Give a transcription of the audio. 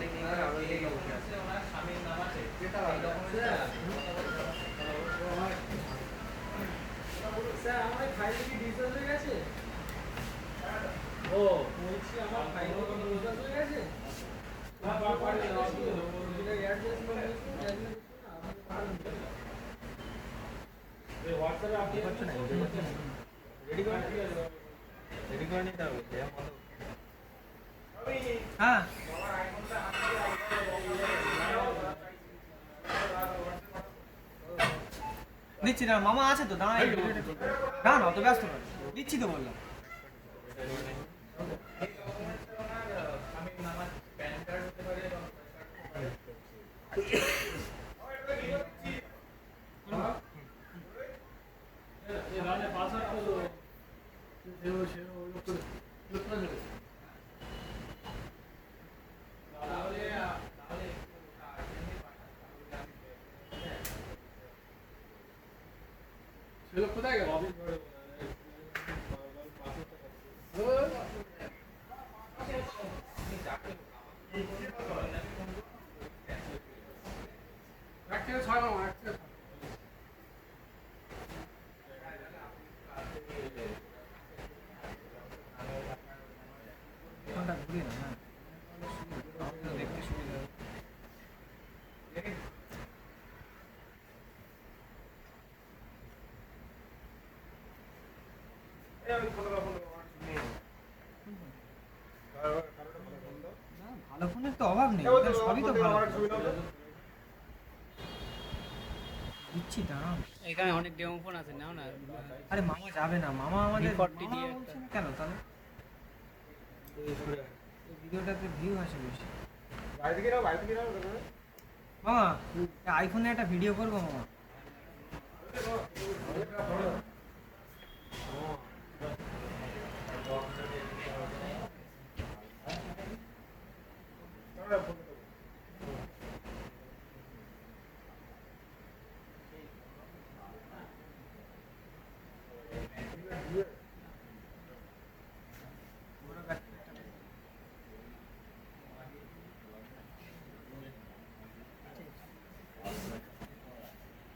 মালিক নেই করে আবার এই বসে আছে ওনার স্বামীর নাম আছে যেটা স্যার আমার ফাইল কি ডিসচার্জ হয়ে গেছে ও বলছি আমার ফাইল কি ডিসচার্জ হয়ে গেছে না পারে যেটা অ্যাড্রেস বলেছি এই হোয়াটসঅ্যাপে আপনি করছেন না রেডি করে নিতে হবে হ্যাঁ দিচ্ছি না মামা আছে তো দাঁড়াই না না অত ব্যস্ত না দিচ্ছি তো বললাম কোথায় গেল দেখতে সুবিধা ভালো ফোনের তো অভাব নেই সবই তো ভালো দিচ্ছি দাঁড়াও এখানে অনেক ডেমো ফোন আছে নাও না আরে মামা যাবে না মামা আমাদের কেন তাহলে ভিডিওটাতে ভিউ আসে বেশি মামা আইফোনে একটা ভিডিও করবো মামা